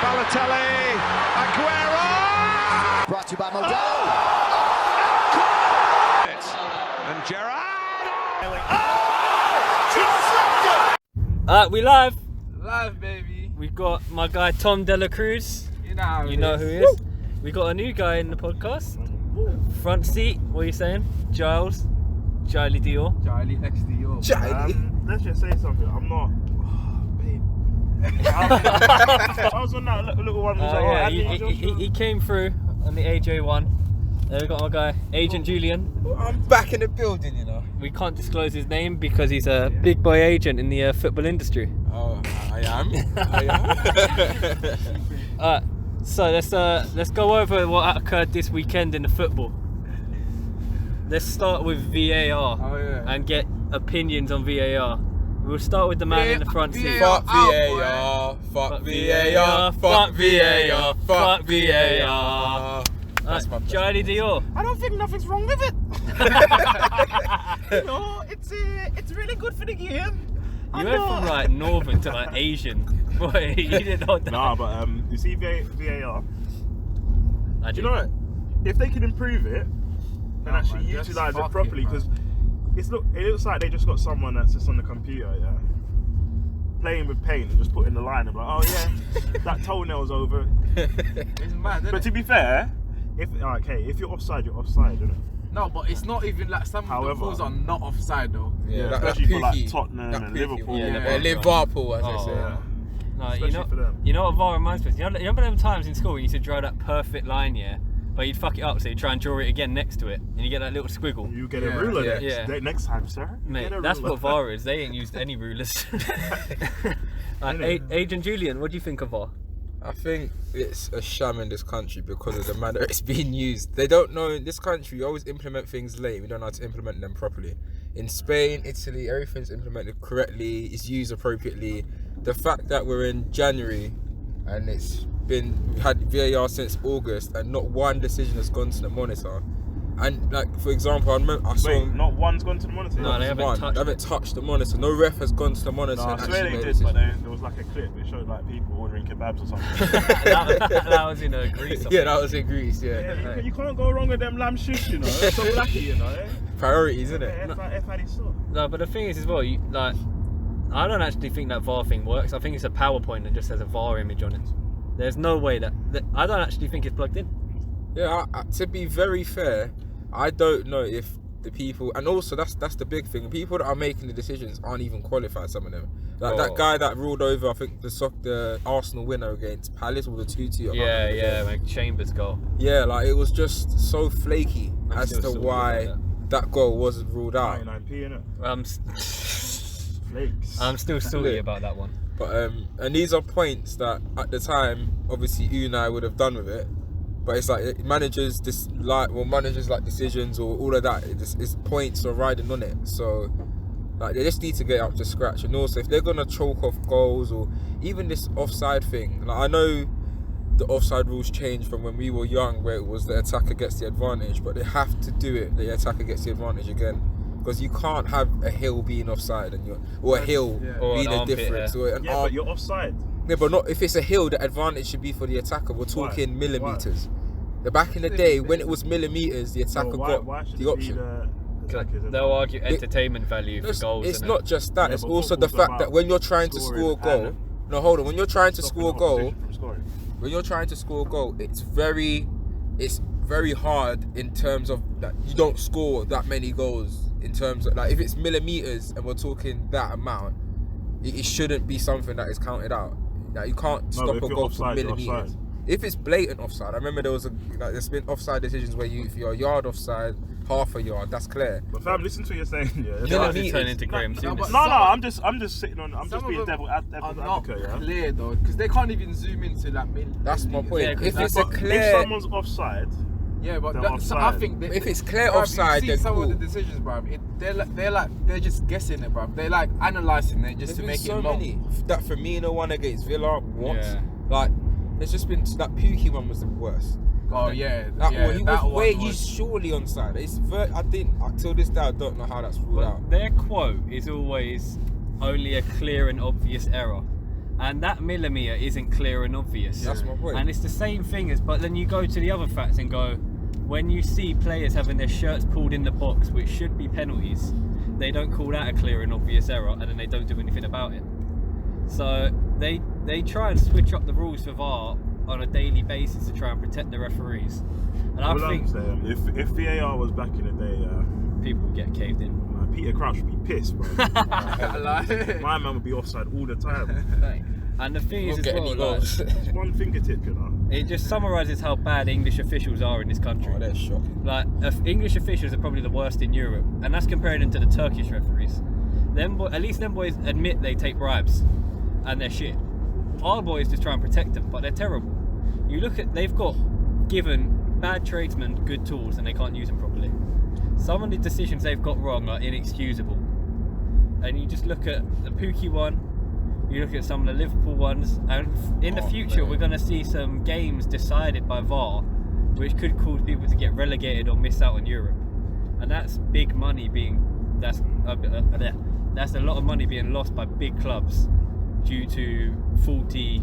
Balotelli, Aguero! Brought to you by Modelo. And Gerrard! We live. Live, baby. We've got my guy ThomxDelaCruz. You know who he is. We got a new guy in the podcast. Front seat. What are you saying? Gyleyxdior. Gyleyxdior. Let's just say something. I'm not. Babe. I was on that little one. Yeah, he came through on the AJ one. Then we got my guy, Agent Julian. I'm back in the building, you know. We can't disclose his name because he's a big boy agent in the football industry. Oh, I am. Alright, so let's go over what occurred this weekend in the football. Let's start with VAR and get opinions on VAR. We'll start with the man in the front seat. Fuck VAR. Fuck VAR. Fuck VAR. Fuck VAR. That's my Gyleyxdior. I don't think nothing's wrong with it. You know, it's really good for the game. You went from like northern to like Asian. Boy, you didn't know that. Nah, but you see VAR. I Do you know what? If they can improve it and actually utilize it properly, because it looks like they just got someone that's just on the computer, playing with paint and just putting the line and like, oh yeah, that toenail's over. It's mad, isn't But to be fair, if you're offside, you're offside, isn't it? No, but it's not even like some of the calls are not offside though. Yeah, especially for like Tottenham and Liverpool. Liverpool, as they say. No, Especially for them. You know what VAR reminds me of? You know them times in school when you used to draw that perfect line, but you'd fuck it up, so you try and draw it again next to it, and you get that little squiggle. You get a ruler next time, sir. Mate, that's what VAR is. They ain't used any rulers. Agent Julian, what do you think of VAR? I think it's a sham in this country because of the manner it's being used. They don't know, in this country, you always implement things late. We don't know how to implement them properly. In Spain, Italy, everything's implemented correctly, it's used appropriately. The fact that we're in January and we've had VAR since August and not one decision has gone to the monitor. And like, for example, I saw... not one's gone to the monitor? No, they haven't touched the monitor. No ref has gone to the monitor. No, I swear they did, but there was like a clip. It showed like people ordering kebabs or something. that was in Greece. Yeah, that was in Greece, yeah. You can't go wrong with them lamb shish, you know. It's so lucky, you know. Priorities, isn't it? No, but the thing is as well, I don't actually think that VAR thing works. I think it's a PowerPoint that just has a VAR image on it. There's no way that I don't actually think it's plugged in. Yeah, to be very fair, I don't know if the people, and also that's the big thing, the people that are making the decisions aren't even qualified, some of them. Like that guy that ruled over, I think, the Arsenal winner against Palace with the 2-2. Yeah, like Chambers goal. Yeah, like it was just so flaky as to why that goal wasn't ruled out. 99p, innit? I'm still salty about that one. But and these are points that at the time, obviously Unai would have done with it. But it's like managers decisions or all of that. It's points are riding on it. So like they just need to get up to scratch. And also if they're gonna choke off goals or even this offside thing, like I know the offside rules changed from when we were young, where it was the attacker gets the advantage, but they have to do it. The attacker gets the advantage again. Because you can't have a hill being offside or a hill being a difference. But you're offside. Yeah, but not if it's a hill. The advantage should be for the attacker. We're talking millimeters. Back in the day, when it was millimeters, the attacker got the option. They'll argue entertainment value for goals. It's not just that. It's also the fact that when you're trying to score a goal. No, hold on. When you're trying to score a goal, it's very hard in terms of that you don't score that many goals. In terms of like, if it's millimeters and we're talking that amount, it shouldn't be something that is counted out. Like, you can't stop a goal for millimeters. If it's blatant offside, I remember there's been offside decisions where if you're a yard offside, half a yard, that's clear. But fam, listen to what you're saying. Turn into Graham Souness. No, I'm just sitting on. I'm just being devil's advocate. Yeah. Clear though, because they can't even zoom into that. That's my point. Yeah, if someone's offside. Yeah, but I think if it's clear offside, then some cool. of the decisions, bro. They're just guessing it, bro. They're like analysing it just to make it long. Many. That Firmino one against Villa, like there's just been that Pukki one was the worst. Oh yeah, he's surely onside. I think till this day I don't know how that's ruled out. Their quote is always only a clear and obvious error. And that millimetre isn't clear and obvious. That's my point. And it's the same thing as, but then you go to the other facts and go, when you see players having their shirts pulled in the box, which should be penalties, they don't call that a clear and obvious error, and then they don't do anything about it. So they try and switch up the rules for VAR on a daily basis to try and protect the referees. And I think if VAR was back in the day, people would get caved in. Peter Crouch would be pissed, bro. My man would be offside all the time. And the thing is, Won't as get well, any like, goals. It's one fingertip, you know. it just summarises how bad English officials are in this country. Oh, that's shocking. Like, English officials are probably the worst in Europe, and that's comparing them to the Turkish referees. At least them boys admit they take bribes, and they're shit. Our boys just try and protect them, but they're terrible. You look at, they've got given bad tradesmen good tools, and they can't use them properly. Some of the decisions they've got wrong are inexcusable. And you just look at the Pookie one, you look at some of the Liverpool ones, and in the future we're going to see some games decided by VAR, which could cause people to get relegated or miss out on Europe. And that's big money that's a lot of money being lost by big clubs due to faulty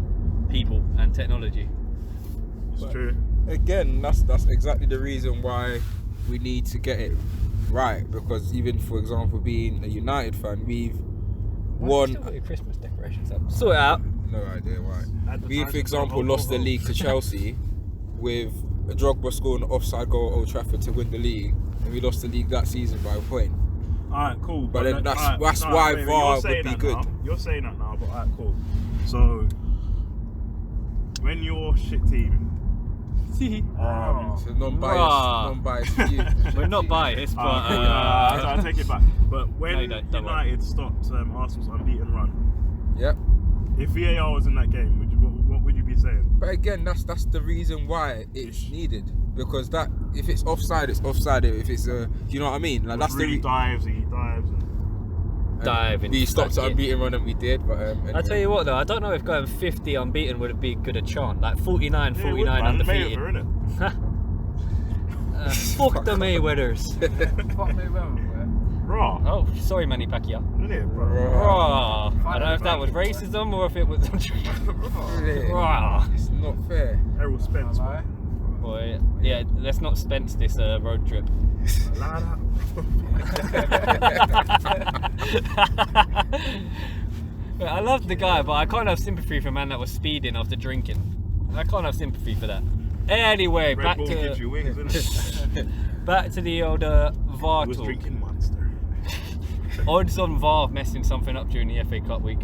people and technology. It's true. Again, that's exactly the reason why we need to get it right, because even, for example, being a United fan, we've won. Still got your Christmas decorations up. Sort it out. No idea why. We, for Advertising example, for lost the Volvo. league to Chelsea with a Drogba scoring an offside goal at Old Trafford to win the league, and we lost the league that season by a point. Alright, cool. But then that's alright, why wait, VAR you're saying would be that good. now. You're saying that now, but alright, cool. So when your shit team, So non-biased view. We're not biased, but I'll take it back. But when No, don't worry. United stopped Arsenal's unbeaten run, Yep. if VAR was in that game, what would you be saying? But again, that's the reason why it's needed, because that if it's offside, it's offside. If it's do you know what I mean? Like that's really the dives and dive we into stopped that an unbeaten run and we did, but I anyway. tell you what though, I don't know if going 50 unbeaten would be good a chant. Like 49 Yeah, it would, man. undefeated. Mayweather, Fuck the Mayweathers. Fuck me, well, Raw. Oh, sorry Manny Pacquiao. Isn't it, bro? Raw. I don't know if that was racism or if it was raw. It's not fair. Errol Spence. Boy, yeah, let's not Spence this road trip. I love the guy, but I can't have sympathy for a man that was speeding after drinking. I can't have sympathy for that. Anyway, Red Bull gives you wings, isn't it? back to the old VAR He was talk. drinking Monster. Odds on VAR messing something up during the FA Cup week.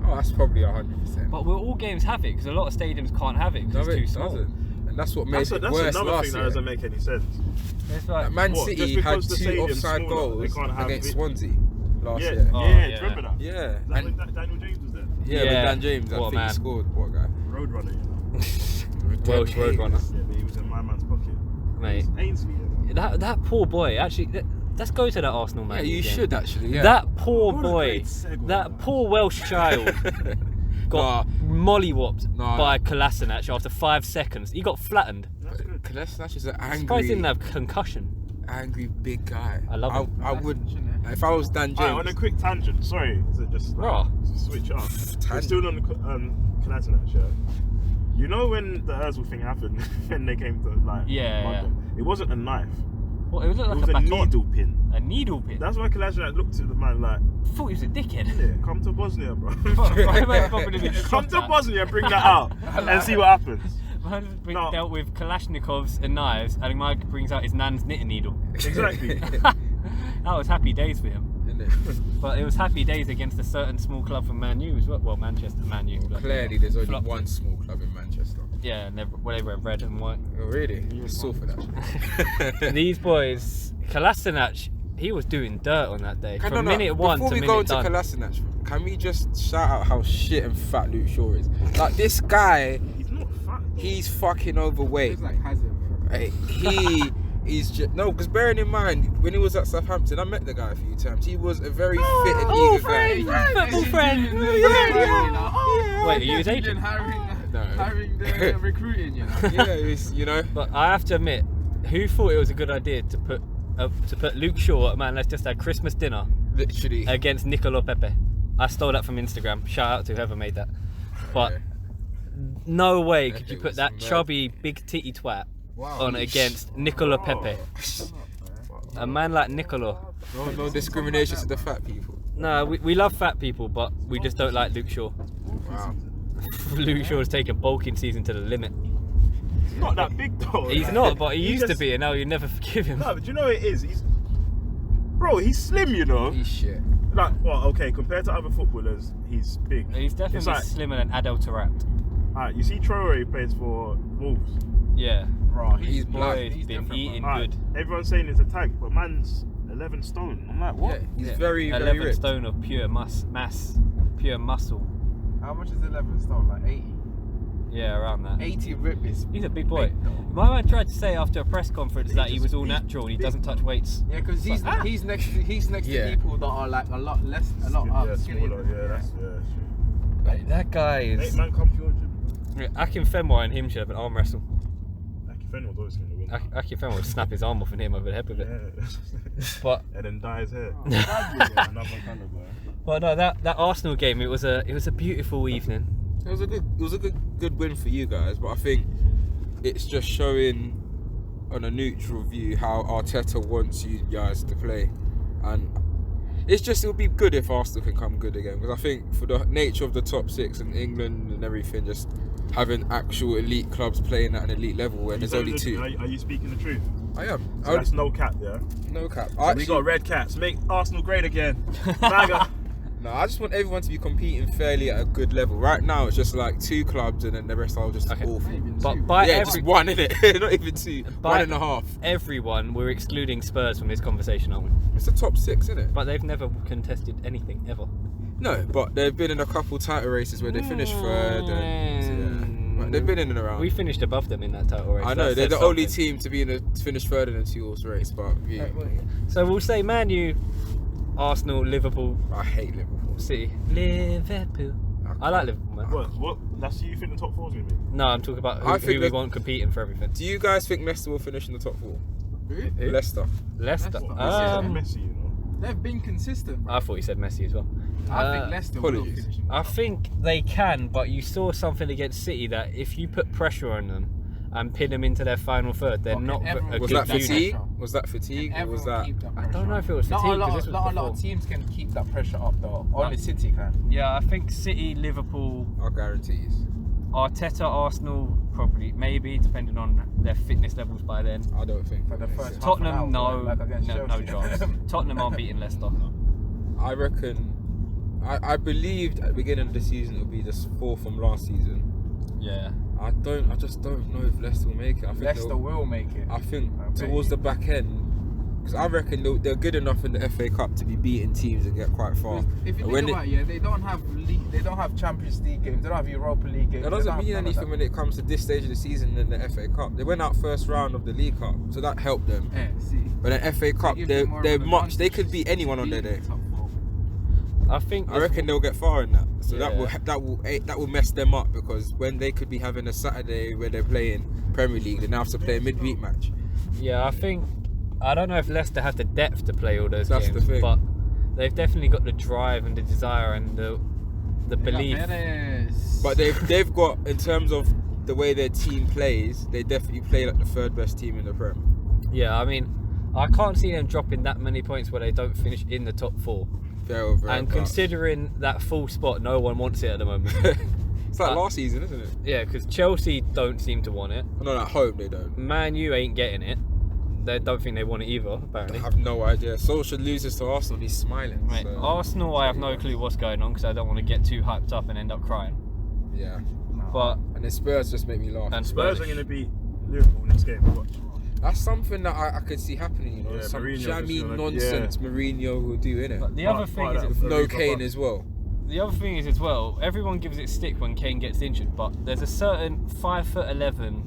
Oh, that's probably 100%. But will all games have it? Because a lot of stadiums can't have it because No, it's it too small. doesn't. And that's what made That's it worse another last thing that year. doesn't make any sense. It's like, Man What, just City because had the 2 stadium's offside smaller, they goals can't have against it? Swansea last Yeah, year. Oh, yeah, yeah. remember that? Yeah, Is that and when Daniel James was there? yeah, Yeah. with Dan James, I What a think man. he scored. What a guy? Roadrunner, you know. Welsh Roadrunner. Yeah, but he was in my man's pocket. Mate. Ainsley, you know. That poor boy, actually, let's go to that Arsenal man. Yeah, you again. should actually. Yeah. That poor What a boy, great segue, that man. poor Welsh child got mollywopped Nah. by Kolasinac after 5 seconds. He got flattened. That's good. Kolasinac is an Surprised he didn't angry, have concussion. angry big guy. I love him. I would, if I was Dan James. Alright, on a quick tangent, sorry to just Raw. switch up. We're Tangent. still on the Kolasinac show. You know when the Ozil thing happened, when they came to like Yeah, London, it wasn't a knife. What, it was It like was a a baton. needle pin. A needle pin. That's why Kolasinac looked at the man like, I thought he was a dickhead. yeah, come to Bosnia, bro. Come to Bosnia, bring that out, and see what happens. Man's been No. dealt with Kalashnikovs and knives, and Mike brings out his nan's knitting needle. Exactly. That was happy days for him. Isn't it? But it was happy days against a certain small club from Man U as well. Well, Manchester, Man U. but- Clearly, there's only Flopped. one small club in Manchester. Yeah, and they wear red and white. Oh, really? You saw for that. These boys, Kolasinac, he was doing dirt on that day. From minute one Before to we minute go into done. Kolasinac, can we just shout out how shit and fat Luke Shaw is? Like, this guy, He's not fat. he's fucking overweight. It's like Hazard, bro. Hey, he is just no, because bearing in mind when he was at Southampton, I met the guy a few times. He was a very fit and eager guy. Football friend. Wait, are you his agent? Hiring the recruiting, you know. Yeah, it's, you know. But I have to admit, who thought it was a good idea to put Luke Shaw, man, let's just had Christmas dinner Literally. against Nicolo Pepe? I stole that from Instagram. Shout out to whoever made that. but no way could you It put was that mad. chubby, big titty twat Wow. on against Nicola Pepe. A man like Nicola. No discrimination to the fat people. No, we love fat people, but we just don't like Luke Shaw. Wow. Luke Shaw's taken bulking season to the limit. He's not that big though. He's like, not, but he used to just- be, and now you never forgive him. No, but you know what it is? He's slim, you know. He's shit. Like, well, okay, compared to other footballers, he's big. He's It's definitely like, slimmer than Adel Taarabt. alright, you see Traore plays for Wolves. Yeah. Bro, He's Boy, black. he's been different, eating Alright, good. everyone's saying he's a tank, but man's 11 stone. I'm like, what? Yeah, he's Yeah. very 11 ripped. stone of pure pure muscle. How much is 11 stone? Like 80? Yeah, around that. 80 rip is. He's a big boy. big, though. My man tried to say after a press conference that he was all he's natural and he big. doesn't touch weights. Yeah, because he's next to Yeah. people that are like a lot Yeah, skinnier. smaller, yeah, that's true. Like, that guy Hey, is. man, come to your gym. Yeah, Akin Fenway and him should have an arm wrestle. Aki Fenn was always going to win. Akin Fenway would snap his arm off and hit him over the head with it. Yeah. But And then dye his hair. Oh, Another colour, boy. well, no, that Arsenal game, it was a beautiful evening. It was a good win for you guys, but I think it's just showing on a neutral view how Arteta wants you guys to play, and it would be good if Arsenal can come good again, because I think for the nature of the top six in England and everything, just having actual elite clubs playing at an elite level where there's only two. Are you speaking the truth? I am. So that's no cap, yeah? No cap. We got red caps. Make Arsenal great again. Maga. No, I just want everyone to be competing fairly at a good level. Right now, it's just like two clubs, and then the rest are just Okay. awful. But by Yeah, every, just one, innit? Not even two. by 1.5. everyone, we're excluding Spurs from this conversation, aren't we? It's the top six, innit? But they've never contested anything ever. No, but they've been in a couple title races where they finished third. Right, they've been in and around. We finished above them in that title race. I know That they're says the only something. team to be finish third in a 2-horse race, but yeah, So we'll say Man U, Arsenal, Liverpool, I hate Liverpool. City. Liverpool. I like Liverpool, man. What? That's who you think the top four's going to be? No, I'm talking about I who think we that- want competing for everything. Do you guys think Leicester will finish in the top four? Who? Leicester. Leicester. Messi, you know. They've been consistent, bro. I thought you said Messi as well. I think Leicester will apologies. finish in the I top. think they can, but you saw something against City that if you put pressure on them and pin them into their final third, they're Well, not everyone- a Was good that unit. fatigue? Was that fatigue? Or was Everyone that? keep that I pressure don't know up. if it was Not a fatigue lot, because this was not a lot of before. teams can keep that pressure up though. Only City can. Yeah, I think City, Liverpool, Our guarantees. Arteta, Arsenal, probably, maybe, depending on their fitness levels by then. I don't think. For the that makes first sense. half an hour, Tottenham, no, like against no Chelsea. chance. Tottenham aren't beating Leicester. I reckon. I believed at the beginning of the season it would be the fourth from last season. Yeah. I just don't know if Leicester will make it. I think Leicester will make it. I think I bet towards you. the back end, because I reckon they're good enough in the FA Cup to be beating teams and get quite far. If you And think about it, they don't have league, they don't have Champions League games, they don't have Europa League games. That they doesn't don't have mean none of anything that. when it comes to this stage of the season in the FA Cup. They went out first round of the League Cup, so that helped them. Yeah, see. But in FA Cup, Give them more of they're an much. They advantage could beat anyone on their being day. top four. I think. I reckon they'll get far in that. So Yeah. that will mess them up, because when they could be having a Saturday where they're playing Premier League, they now have to play a midweek match. Yeah, I think. I don't know if Leicester have the depth to play all those That's games, the thing. but they've definitely got the drive and the desire and the belief. But they've got, in terms of the way their team plays, they definitely play like the third best team in the Prem. Yeah, I mean, I can't see them dropping that many points where they don't finish in the top four. Very And fast. considering that full spot, no one wants it at the moment. It's like last season, isn't it? Yeah, because Chelsea don't seem to want it. No, at home they don't. Man U ain't getting it. They don't think they want it either, I apparently. have no idea. Solskjaer loses to Arsenal, he's smiling. Mate, so- Arsenal, I have no clue what's going on because I don't want to get too hyped up and end up crying. Yeah. But And the Spurs just make me laugh. and Spurs are going to beat Liverpool next game. Watch. That's something that I could see happening, you know. Yeah, Some Mourinho's jammy just gonna- nonsense Mourinho will do, innit? But the other Part- thing part is, of that. No Kane as well. the other thing is as well, everyone gives it stick when Kane gets injured, but there's a certain 5'11"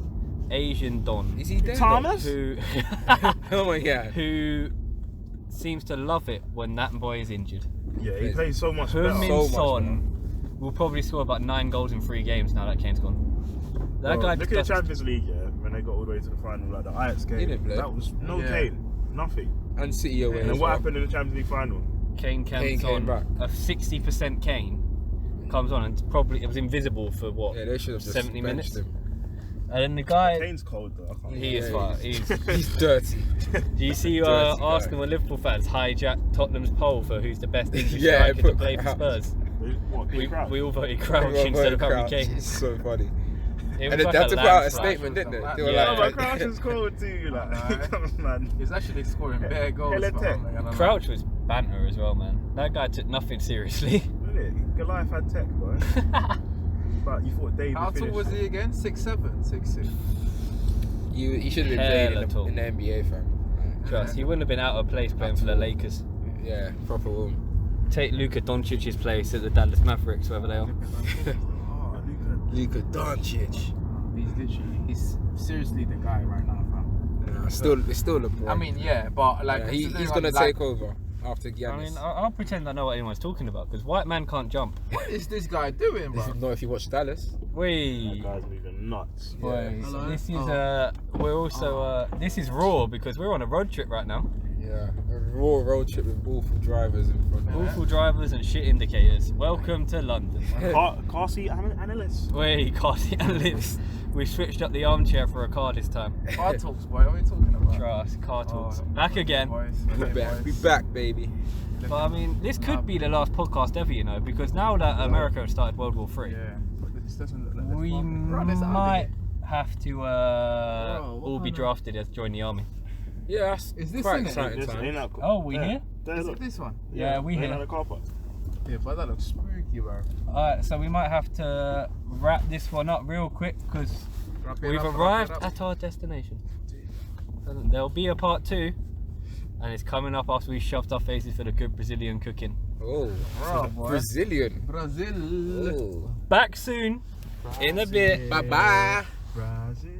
Asian Don Is he there? Thomas? who Oh my god. who seems to love it when that boy is injured. Yeah, he plays so much Heung-min better. So much Son will probably score about 9 goals in 3 games now that Kane's gone. That Bro, guy look at just the Champions League, yeah, when they got all the way to the final, like the Ajax game. He didn't play. That was no Yeah. Kane, nothing. And City away. And as what well. happened in the Champions League final? Kane Kane comes came on back. a 60% Kane comes on and it was invisible for what? Yeah, they should have just 70 minutes. him. And then the guy, Kane's cold though. I can't he is fine. He's dirty. Do you see Dirty guy. Arsenal and Liverpool fans hijack Tottenham's poll for who's the best English Yeah, striker to put play for Crouch. Spurs? What, Crouch? We all voted Crouch Everyone instead of voted Harry Crouch. Kane. It's so funny. It And was they had to put out a landslide. statement, didn't they? They were Yeah. Oh, like, but Crouch is cold too. Like, come on, man. He's actually scoring bare goals. Hella man. tech. Like, I don't know. Crouch was banter as well, man. That guy took nothing seriously. Look at it. Goliath had tech, boy. But you thought David How tall finished. was he again? 6'7", 6'6". he should have been playing Hella tall. in the NBA, fam. Trust, he wouldn't have been out of place playing for the Lakers. Yeah, proper woman. Take Luka Doncic's place at the Dallas Mavericks, wherever they are. Oh, Luka Doncic. He's seriously the guy right now, fam. Nah, it's still LeBron. I mean, yeah, but like Yeah, considering, he's gonna like, take over after Giannis. I mean, I'll pretend I know what anyone's talking about because white man can't jump. What is this guy doing, bro? Not if you watch Dallas. that Wait, guy's moving nuts. boys, Hello? this is Oh. we're also this is raw because we're on a road trip right now. Yeah, a raw road trip with awful drivers in front. Awful drivers and shit indicators. Welcome to London. Car seat analyst. Wait, car seat analysts. We switched up the armchair for a car this time. VAR talks, boy. What are we talking about? Trust, car talks. Oh, Back again. boys. We're back. We back, baby. But I mean, this could be the last podcast ever, you know, because now that America has started World War III, Yeah, but this doesn't look like we Bro, let's out of might here. have to what all be kind of- drafted as join the army. Yeah, that's Is this quite in it? exciting Ain't time. that cool? Oh, we Yeah. here? There, Is look. it this one? Yeah, we ain't here. that the car park? Yeah, but that looks spooky, bro. Alright, so we might have to wrap this one up real quick because we've arrived at our destination. And there'll be a part 2, and it's coming up after we shoved our faces for the good Brazilian cooking. Oh, Bro, boy. Brazilian. Brazil. Oh. Back soon, in a bit. Bye bye. Brazil.